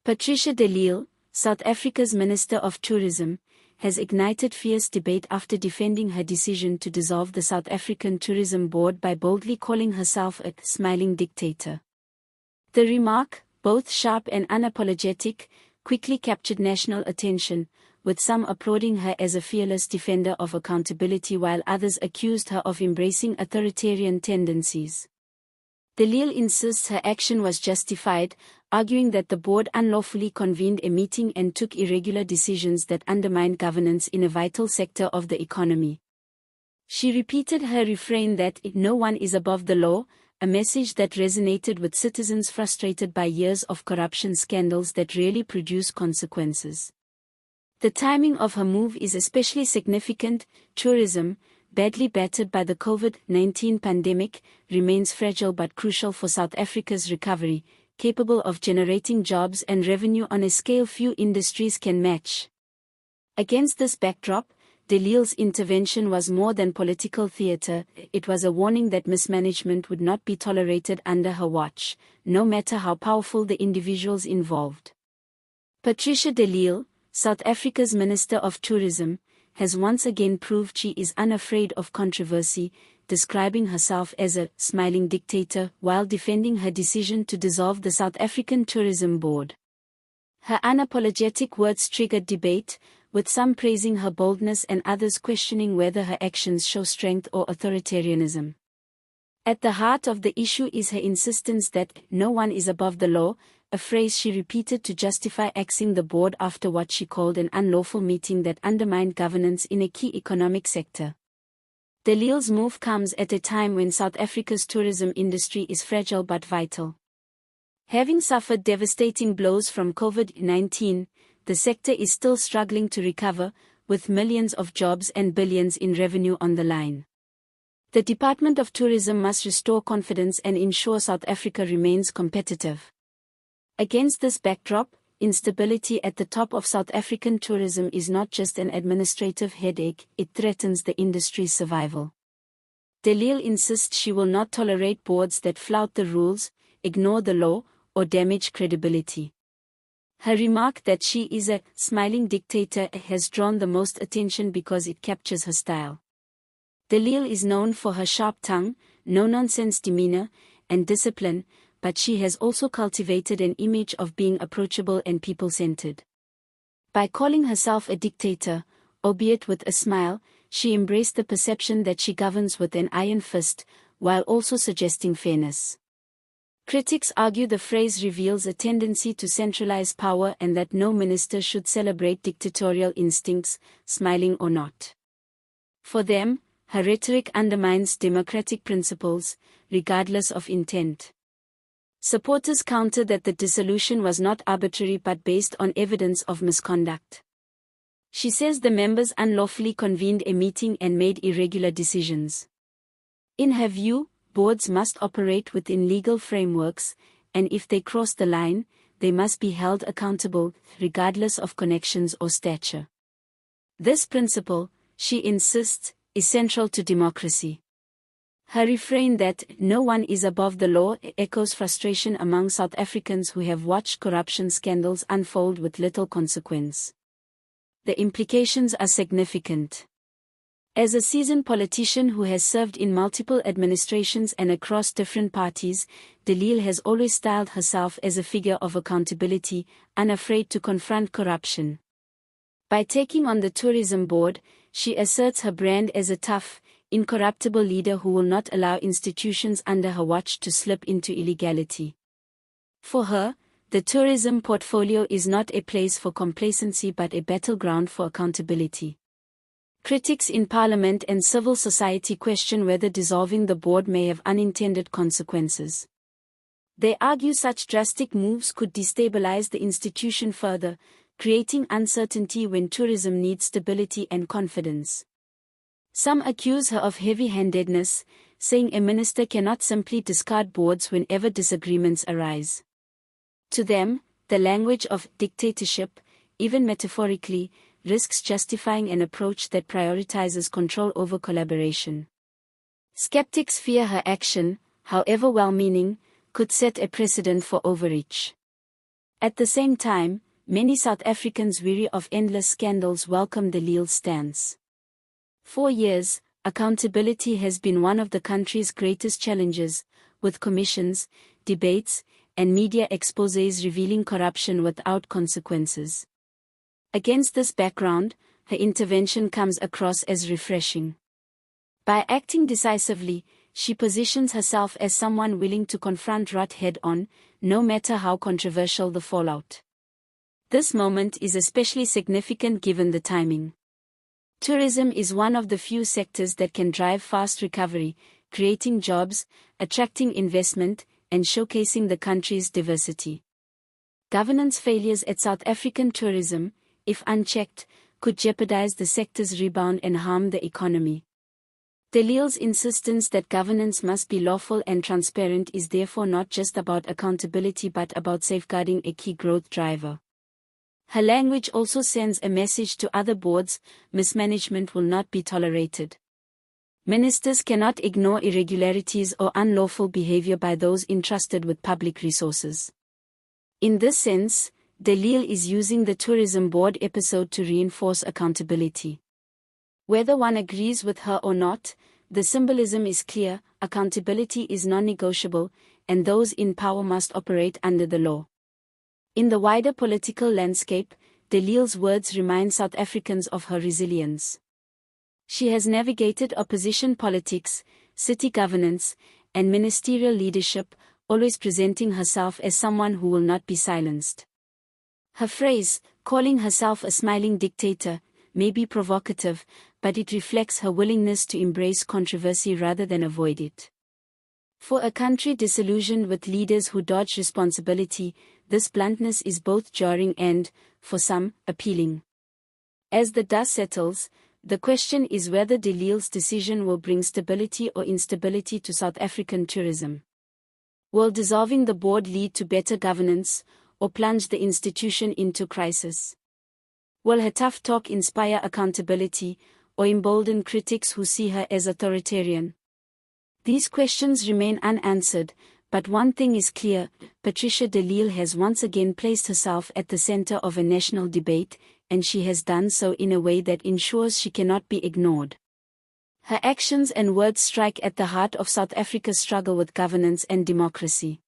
Patricia de Lille, South Africa's Minister of Tourism, has ignited fierce debate after defending her decision to dissolve the South African Tourism Board by boldly calling herself a smiling dictator. The remark, both sharp and unapologetic, quickly captured national attention, with some applauding her as a fearless defender of accountability while others accused her of embracing authoritarian tendencies. De Lille insists her action was justified, arguing that the board unlawfully convened a meeting and took irregular decisions that undermined governance in a vital sector of the economy. She repeated her refrain that no one is above the law, a message that resonated with citizens frustrated by years of corruption scandals that rarely produce consequences. The timing of her move is especially significant. Tourism, badly battered by the COVID-19 pandemic, remains fragile but crucial for South Africa's recovery, capable of generating jobs and revenue on a scale few industries can match. Against this backdrop, De Lille's intervention was more than political theatre. It was a warning that mismanagement would not be tolerated under her watch, no matter how powerful the individuals involved. Patricia de Lille, South Africa's Minister of Tourism, has once again proved she is unafraid of controversy, describing herself as a smiling dictator while defending her decision to dissolve the South African Tourism Board. Her unapologetic words triggered debate, with some praising her boldness and others questioning whether her actions show strength or authoritarianism. At the heart of the issue is her insistence that no one is above the law, a phrase she repeated to justify axing the board after what she called an unlawful meeting that undermined governance in a key economic sector. De Lille's move comes at a time when South Africa's tourism industry is fragile but vital. Having suffered devastating blows from COVID-19, the sector is still struggling to recover, with millions of jobs and billions in revenue on the line. The Department of Tourism must restore confidence and ensure South Africa remains competitive. Against this backdrop, instability at the top of South African tourism is not just an administrative headache, it threatens the industry's survival. De Lille insists she will not tolerate boards that flout the rules, ignore the law, or damage credibility. Her remark that she is a smiling dictator has drawn the most attention because it captures her style. De Lille is known for her sharp tongue, no-nonsense demeanor, and discipline, but she has also cultivated an image of being approachable and people-centered. By calling herself a dictator, albeit with a smile, she embraced the perception that she governs with an iron fist, while also suggesting fairness. Critics argue the phrase reveals a tendency to centralize power and that no minister should celebrate dictatorial instincts, smiling or not. For them, her rhetoric undermines democratic principles, regardless of intent. Supporters counter that the dissolution was not arbitrary but based on evidence of misconduct. She says the members unlawfully convened a meeting and made irregular decisions. In her view, boards must operate within legal frameworks, and if they cross the line, they must be held accountable, regardless of connections or stature. This principle, she insists, is central to democracy. Her refrain that no one is above the law echoes frustration among South Africans who have watched corruption scandals unfold with little consequence. The implications are significant. As a seasoned politician who has served in multiple administrations and across different parties, De Lille has always styled herself as a figure of accountability, unafraid to confront corruption. By taking on the tourism board, she asserts her brand as a tough, incorruptible leader who will not allow institutions under her watch to slip into illegality. For her, the tourism portfolio is not a place for complacency but a battleground for accountability. Critics in Parliament and civil society question whether dissolving the board may have unintended consequences. They argue such drastic moves could destabilize the institution further, creating uncertainty when tourism needs stability and confidence. Some accuse her of heavy-handedness, saying a minister cannot simply discard boards whenever disagreements arise. To them, the language of dictatorship, even metaphorically, risks justifying an approach that prioritizes control over collaboration. Skeptics fear her action, however well-meaning, could set a precedent for overreach. At the same time, many South Africans weary of endless scandals welcome de Lille's stance. For years, accountability has been one of the country's greatest challenges, with commissions, debates, and media exposés revealing corruption without consequences. Against this background, her intervention comes across as refreshing. By acting decisively, she positions herself as someone willing to confront rot head-on, no matter how controversial the fallout. This moment is especially significant given the timing. Tourism is one of the few sectors that can drive fast recovery, creating jobs, attracting investment, and showcasing the country's diversity. Governance failures at South African tourism, if unchecked, could jeopardize the sector's rebound and harm the economy. De Lille's insistence that governance must be lawful and transparent is therefore not just about accountability but about safeguarding a key growth driver. Her language also sends a message to other boards: mismanagement will not be tolerated. Ministers cannot ignore irregularities or unlawful behavior by those entrusted with public resources. In this sense, de Lille is using the Tourism Board episode to reinforce accountability. Whether one agrees with her or not, the symbolism is clear: accountability is non-negotiable, and those in power must operate under the law. In the wider political landscape, de Lille's words remind South Africans of her resilience. She has navigated opposition politics, city governance, and ministerial leadership, always presenting herself as someone who will not be silenced. Her phrase, calling herself a smiling dictator, may be provocative, but it reflects her willingness to embrace controversy rather than avoid it. For a country disillusioned with leaders who dodge responsibility, this bluntness is both jarring and, for some, appealing. As the dust settles, the question is whether de Lille's decision will bring stability or instability to South African tourism. Will dissolving the board lead to better governance, or plunge the institution into crisis? Will her tough talk inspire accountability, or embolden critics who see her as authoritarian? These questions remain unanswered, but one thing is clear: Patricia de Lille has once again placed herself at the center of a national debate, and she has done so in a way that ensures she cannot be ignored. Her actions and words strike at the heart of South Africa's struggle with governance and democracy.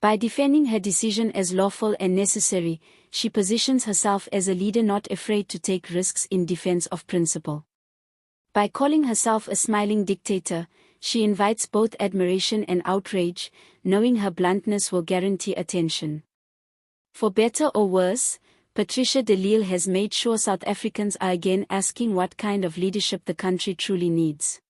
By defending her decision as lawful and necessary, she positions herself as a leader not afraid to take risks in defense of principle. By calling herself a smiling dictator, she invites both admiration and outrage, knowing her bluntness will guarantee attention. For better or worse, Patricia de Lille has made sure South Africans are again asking what kind of leadership the country truly needs.